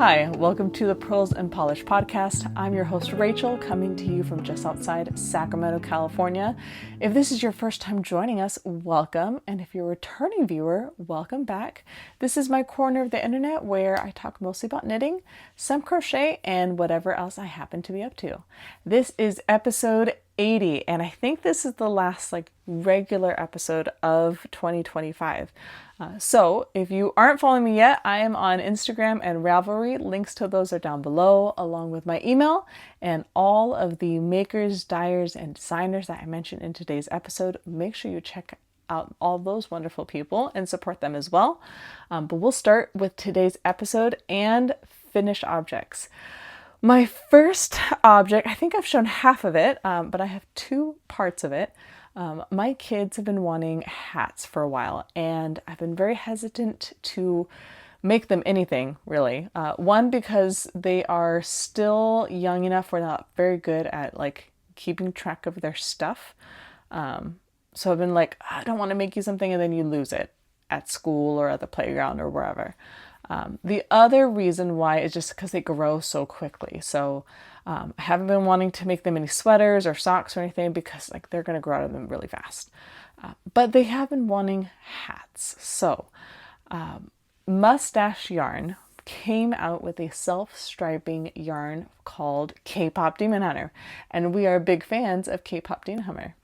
Hi, welcome to the Pearls and Polish podcast. I'm your host, Rachel, coming to you from just outside Sacramento, California. If this is your first time joining us, welcome. And if you're a returning viewer, welcome back. This is my corner of the internet where I talk mostly about knitting, some crochet, and whatever else I happen to be up to. This is episode 80, and I think this is the last regular episode of 2025. So if you aren't following me yet, I am on Instagram and Ravelry. Links to those are down below, along with my email and all of the makers, dyers, and designers that I mentioned in today's episode. Make sure you check out all those wonderful people and support them as well. But we'll start with today's episode and finished objects. My first object, I think I've shown half of it, but I have two parts of it. My kids have been wanting hats for a while, and I've been very hesitant to make them anything, really. One, because they are still young enough, we're not very good at keeping track of their stuff. So I've been I don't want to make you something and then you lose it at school or at the playground or wherever. The other reason why is just because they grow so quickly. So I haven't been wanting to make them any sweaters or socks or anything because they're going to grow out of them really fast. But they have been wanting hats. So Mustache Yarn came out with a self-striping yarn called K-Pop Demon Hunter. And we are big fans of K-Pop Demon Hunter.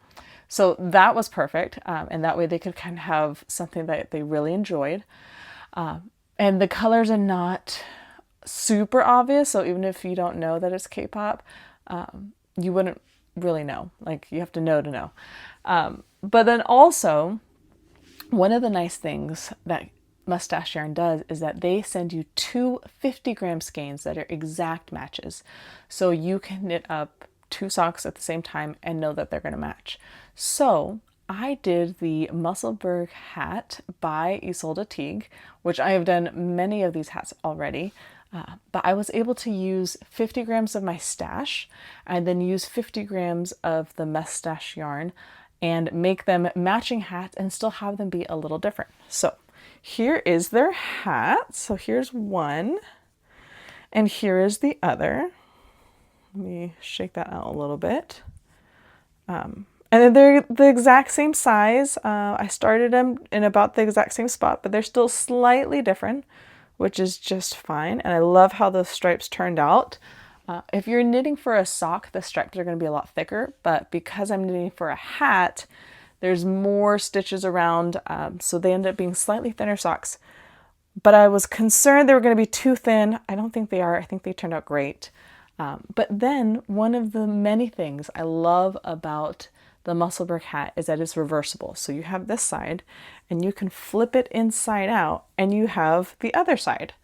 So that was perfect. And that way they could kind of have something that they really enjoyed. And the colors are not super obvious, so even if you don't know that it's K-pop, you wouldn't really know. You have to know. But then also, one of the nice things that Mustache Yarn does is that they send you two 50-gram skeins that are exact matches. So you can knit up two socks at the same time and know that they're going to match. So I did the Musselburgh hat by Ysolda Teague, which I have done many of these hats already, but I was able to use 50 grams of my stash and then use 50 grams of the mustache yarn and make them matching hats and still have them be a little different. So here is their hat. So here's one and here is the other. Let me shake that out a little bit. And they're the exact same size. I started them in about the exact same spot, but they're still slightly different, which is just fine. And I love how those stripes turned out. If you're knitting for a sock, the stripes are going to be a lot thicker, but because I'm knitting for a hat, there's more stitches around, so they end up being slightly thinner socks. But I was concerned they were going to be too thin. I don't think they are. I think they turned out great. But then one of the many things I love about the Musselburgh hat is that it's reversible. So you have this side and you can flip it inside out and you have the other side.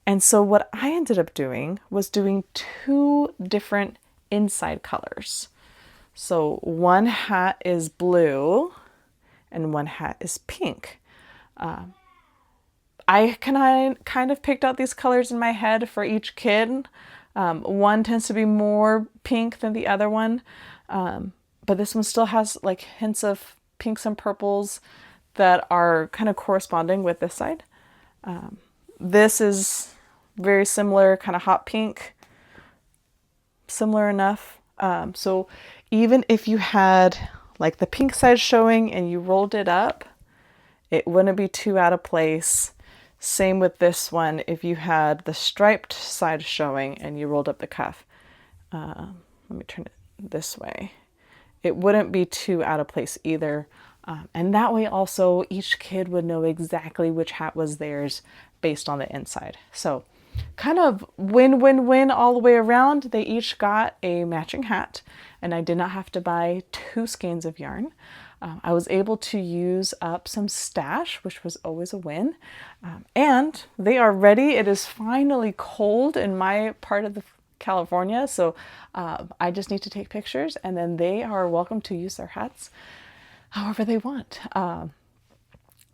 And so what I ended up doing was doing two different inside colors. So one hat is blue and one hat is pink. I kind of picked out these colors in my head for each kid. One tends to be more pink than the other one. But this one still has hints of pinks and purples that are kind of corresponding with this side. This is very similar, kind of hot pink, similar enough. So even if you had the pink side showing and you rolled it up, it wouldn't be too out of place. Same with this one. If you had the striped side showing and you rolled up the cuff, let me turn it this way. It wouldn't be too out of place either. And that way also each kid would know exactly which hat was theirs based on the inside. So kind of win-win-win all the way around. They each got a matching hat and I did not have to buy two skeins of yarn. I was able to use up some stash, which was always a win. And they are ready. It is finally cold in my part of the California, so I just need to take pictures and then they are welcome to use their hats however they want.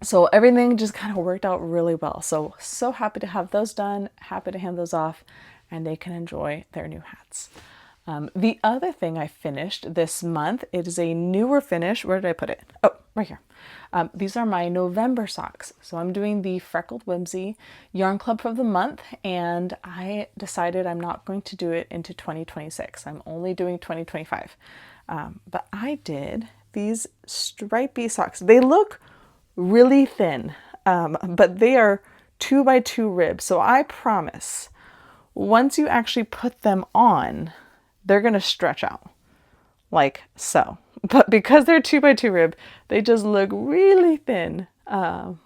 So everything just kind of worked out really well. So happy to have those done, happy to hand those off, and they can enjoy their new hats. The other thing I finished this month, it is a newer finish. Where did I put it? Oh, right here. These are my November socks. So I'm doing the Freckled Whimsy Yarn Club for the month, and I decided I'm not going to do it into 2026. I'm only doing 2025. But I did these stripy socks. They look really thin, but they are 2x2 ribs. So I promise, once you actually put them on, they're going to stretch out like so. But because they're 2x2 rib, they just look really thin. But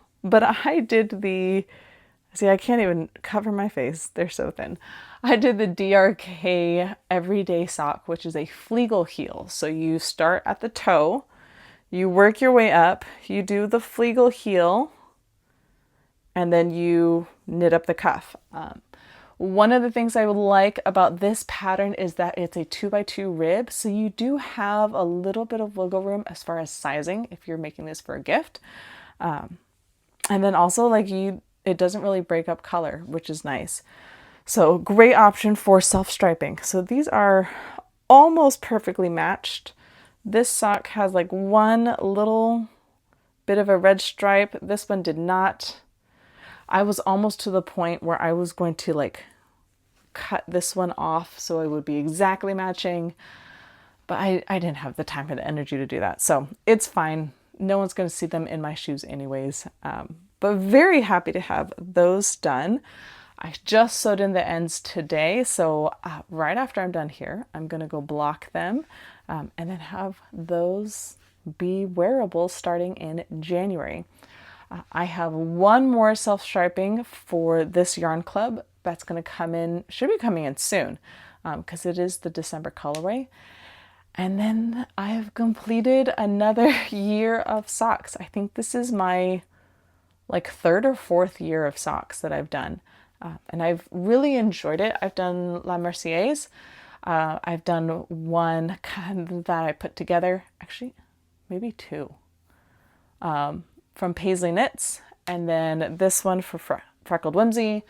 I did see, I can't even cover my face. They're so thin. I did the DRK Everyday Sock, which is a Flegel heel. So you start at the toe, you work your way up, you do the Flegel heel, and then you knit up the cuff. One of the things I like about this pattern is that it's a 2x2 rib, so you do have a little bit of wiggle room as far as sizing if you're making this for a gift. And then also it doesn't really break up color, which is nice. So great option for self-striping. So these are almost perfectly matched. This sock has like one little bit of a red stripe. This one did not. I was almost to the point where I was going to cut this one off so it would be exactly matching, but I didn't have the time or the energy to do that. So it's fine. No one's going to see them in my shoes anyways. But very happy to have those done. I just sewed in the ends today. So right after I'm done here, I'm going to go block them and then have those be wearable starting in January. I have one more self-striping for this yarn club that's going to come in, should be coming in soon, because it is the December colorway. And then I have completed another year of socks. I think this is my third or fourth year of socks that I've done. And I've really enjoyed it. I've done La Mercier's. I've done one that I put together, actually, maybe two. From Paisley Knits, and then this one for Freckled Whimsy.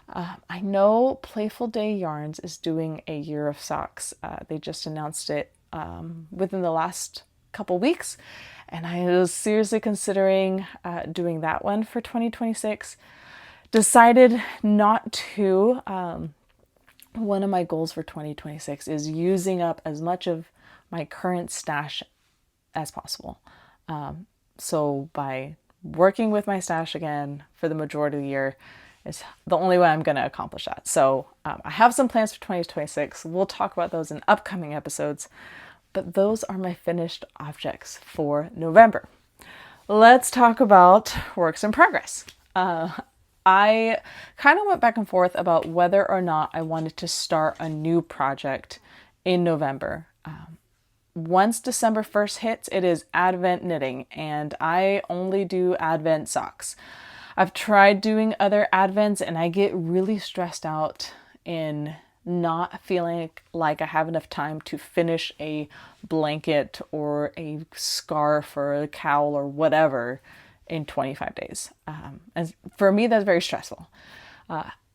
I know Playful Day Yarns is doing a year of socks. They just announced it within the last couple weeks, and I was seriously considering doing that one for 2026. Decided not to. One of my goals for 2026 is using up as much of my current stash as possible. So by working with my stash again for the majority of the year is the only way I'm going to accomplish that. So I have some plans for 2026. We'll talk about those in upcoming episodes, but those are my finished objects for November. Let's talk about works in progress. I kind of went back and forth about whether or not I wanted to start a new project in November. Once December 1st hits, it is Advent knitting, and I only do Advent socks. I've tried doing other Advents, and I get really stressed out in not feeling like I have enough time to finish a blanket or a scarf or a cowl or whatever in 25 days. And for me, that's very stressful.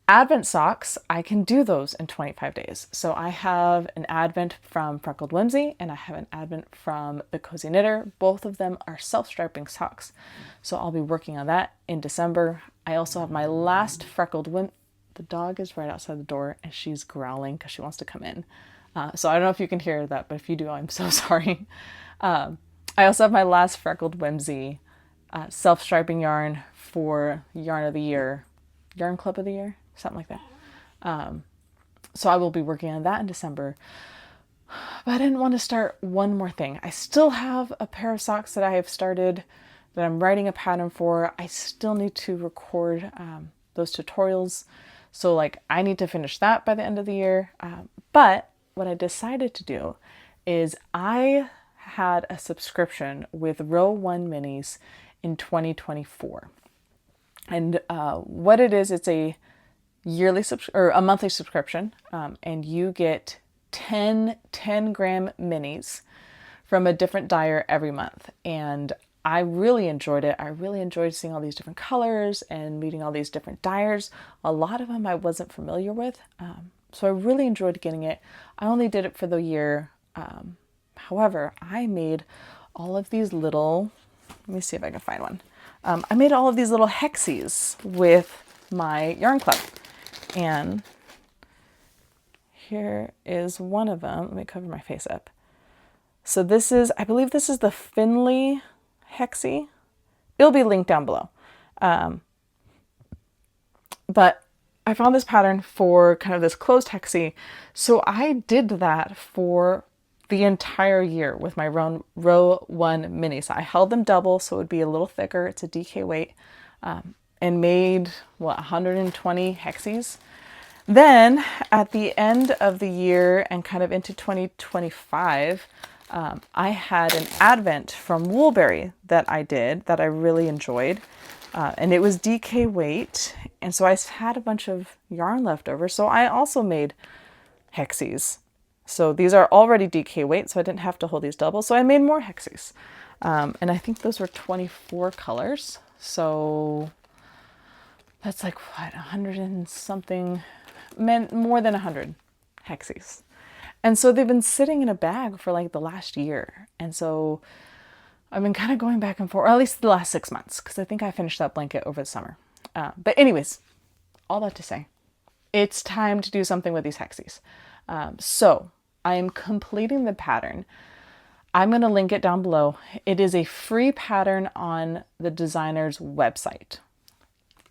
Advent socks, I can do those in 25 days. So I have an Advent from Freckled Whimsy and I have an Advent from the Cozy Knitter. Both of them are self-striping socks. So I'll be working on that in December. I also have my last Freckled Whimsy. The dog is right outside the door and she's growling because she wants to come in. So I don't know if you can hear that, but if you do, I'm so sorry. I also have my last Freckled Whimsy self-striping yarn for Yarn of the Year, Yarn Club of the Year. Something like that. So I will be working on that in December. But I didn't want to start one more thing. I still have a pair of socks that I have started that I'm writing a pattern for. I still need to record those tutorials. So I need to finish that by the end of the year. But what I decided to do is I had a subscription with Row 1 Minis in 2024. And what it is, it's a yearly or a monthly subscription, and you get 10 gram minis from a different dyer every month. And I really enjoyed it. I really enjoyed seeing all these different colors and meeting all these different dyers. A lot of them I wasn't familiar with. So I really enjoyed getting it. I only did it for the year. However, I made all of these little, let me see if I can find one. I made all of these little hexies with my yarn club. And here is one of them. Let me cover my face up. So this is, I believe this is the Finley Hexie. It'll be linked down below. But I found this pattern for kind of this closed hexie. So I did that for the entire year with my row 1 minis. I held them double so it would be a little thicker. It's a DK weight. And made, 120 hexies. Then at the end of the year and kind of into 2025, I had an advent from Woolberry that I did that I really enjoyed. And it was DK weight. And so I had a bunch of yarn left over. So I also made hexies. So these are already DK weight, so I didn't have to hold these double. So I made more hexies. And I think those were 24 colors. So that's like, what, 100 and something, more than 100 hexies. And so they've been sitting in a bag for like the last year. And so I've been kind of going back and forth, or at least the last 6 months, because I think I finished that blanket over the summer. But anyways, all that to say, it's time to do something with these hexies. So I am completing the pattern. I'm going to link it down below. It is a free pattern on the designer's website,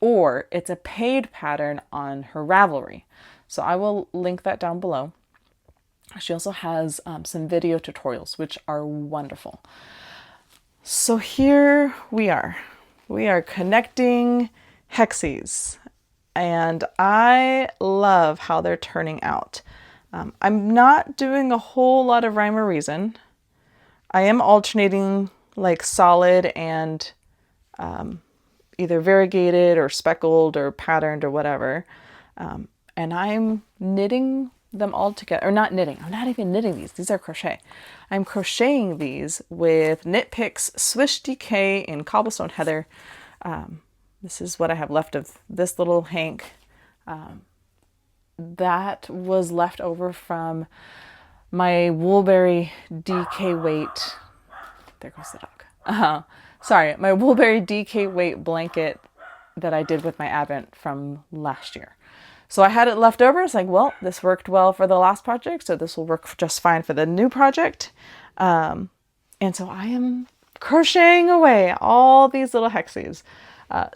or it's a paid pattern on her Ravelry. So I will link that down below. She also has some video tutorials, which are wonderful. So here we are. We are connecting hexies, and I love how they're turning out. I'm not doing a whole lot of rhyme or reason. I am alternating like solid and either variegated or speckled or patterned or whatever. And I'm knitting them all together, or not knitting. I'm not even knitting these. These are crochet. I'm crocheting these with Knit Picks Swish DK in Cobblestone Heather. This is what I have left of this little hank. That was left over from my Woolberry DK weight. There goes the dog. Sorry, my Woolberry DK weight blanket that I did with my Advent from last year. So I had it left over. It's like, well, this worked well for the last project, so this will work just fine for the new project. And so I am crocheting away all these little hexies.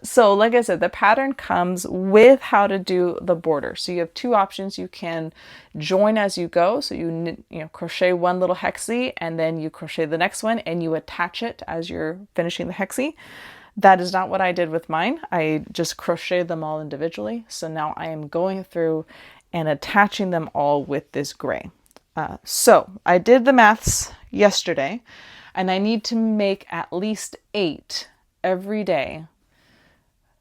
So like I said, the pattern comes with how to do the border. So you have two options. You can join as you go. So you crochet one little hexie and then you crochet the next one and you attach it as you're finishing the hexie. That is not what I did with mine. I just crocheted them all individually. So now I am going through and attaching them all with this gray. So I did the maths yesterday and I need to make at least 8 every day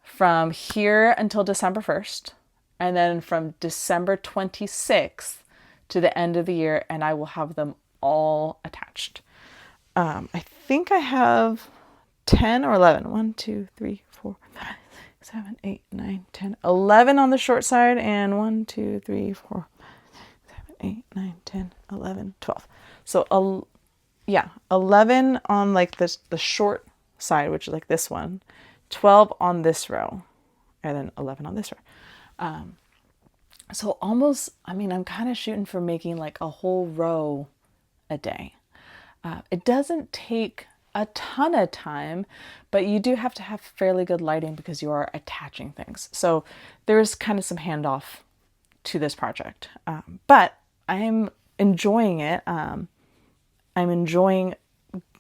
from here until December 1st, and then from December 26th to the end of the year, and I will have them all attached. I think I have 10 or 11. 1, 2, 3, 4, 5, 6, 7, 8, 9, 10, 11 on the short side, and 1, 2, 3, 4, 5, 6, 7, 8, 9, 10, 11, 12. So, 11 on like this, the short side, which is like this one. 12 on this row, and then 11 on this row. So almost, I'm kind of shooting for making like a whole row a day. It doesn't take a ton of time, but you do have to have fairly good lighting because you are attaching things. So there's kind of some handoff to this project. But I'm enjoying it. I'm enjoying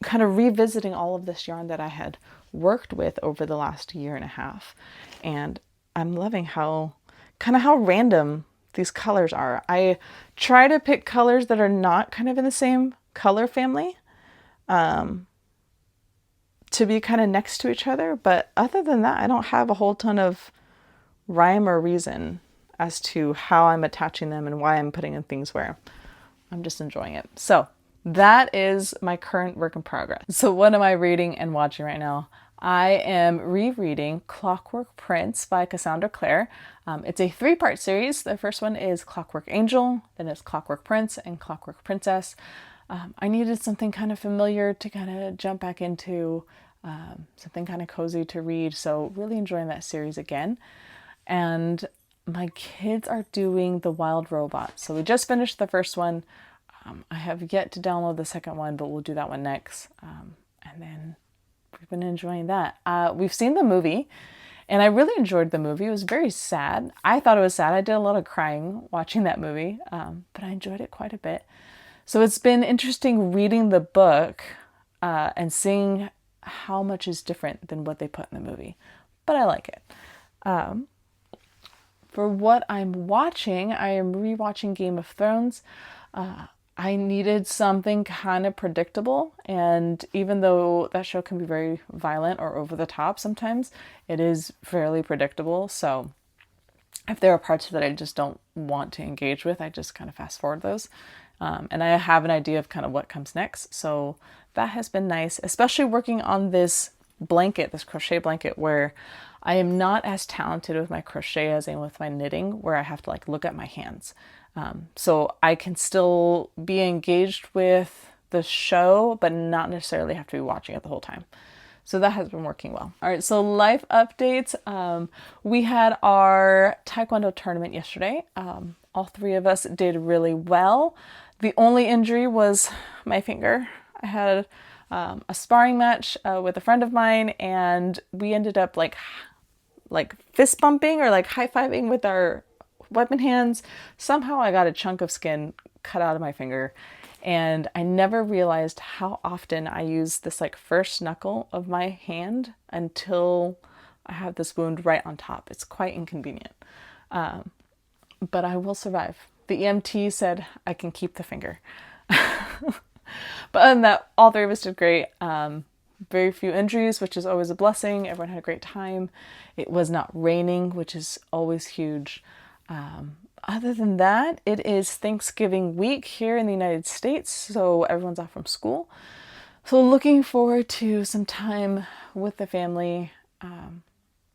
kind of revisiting all of this yarn that I had worked with over the last year and a half. And I'm loving how random these colors are. I try to pick colors that are not kind of in the same color family, to be kind of next to each other. But other than that, I don't have a whole ton of rhyme or reason as to how I'm attaching them and why I'm putting in things where. I'm just enjoying it. So that is my current work in progress. So what am I reading and watching right now? I am rereading Clockwork Prince by Cassandra Clare. It's a 3-part series. The first one is Clockwork Angel, then it's Clockwork Prince and Clockwork Princess. I needed something kind of familiar to kind of jump back into, something kind of cozy to read. So really enjoying that series again. And my kids are doing The Wild Robot. So we just finished the first one. I have yet to download the second one, but we'll do that one next. And then we've been enjoying that. We've seen the movie, and I really enjoyed the movie. It was very sad. I thought it was sad. I did a lot of crying watching that movie, but I enjoyed it quite a bit. So it's been interesting reading the book and seeing how much is different than what they put in the movie. But I like it. For what I'm watching, I am rewatching Game of Thrones. I needed something kind of predictable, and even though that show can be very violent or over the top sometimes, it is fairly predictable. So if there are parts that I just don't want to engage with, I just kind of fast forward those. And I have an idea of kind of what comes next. So that has been nice, especially working on this blanket, this crochet blanket, where I am not as talented with my crochet as I am with my knitting, where I have to like look at my hands. So I can still be engaged with the show, but not necessarily have to be watching it the whole time. So that has been working well. All right, so life updates. We had our Taekwondo tournament yesterday. All 3 of us did really well. The only injury was my finger. I had a sparring match with a friend of mine, and we ended up like fist bumping or like high-fiving with our weapon hands. Somehow I got a chunk of skin cut out of my finger, and I never realized how often I use this like first knuckle of my hand until I have this wound right on top. It's quite inconvenient, but I will survive. The EMT said I can keep the finger. But other than that, all 3 of us did great. Very few injuries, which is always a blessing. Everyone had a great time. It was not raining, which is always huge. Other than that, it is Thanksgiving week here in the United States, so everyone's off from school. So looking forward to some time with the family,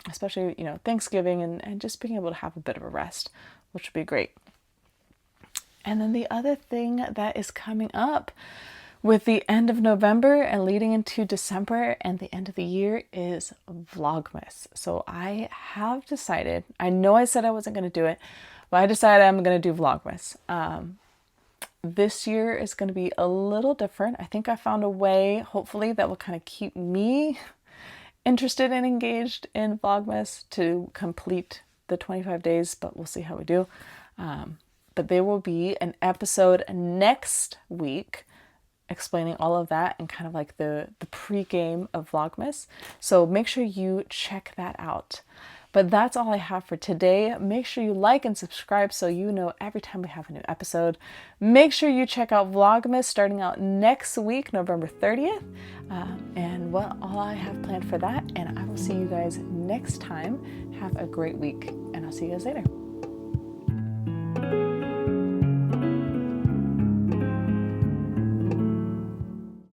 especially, Thanksgiving and just being able to have a bit of a rest, which would be great. And then the other thing that is coming up with the end of November and leading into December and the end of the year is Vlogmas. So I have decided, I know I said I wasn't going to do it, but I decided I'm going to do Vlogmas. This year is going to be a little different. I think I found a way, hopefully, that will kind of keep me interested and engaged in Vlogmas to complete the 25 days, but we'll see how we do. But there will be an episode next week explaining all of that and kind of like the pre-game of Vlogmas. So make sure you check that out. But that's all I have for today. Make sure you like and subscribe so you know every time we have a new episode. Make sure you check out Vlogmas starting out next week, November 30th. And all I have planned for that. And I will see you guys next time. Have a great week, and I'll see you guys later.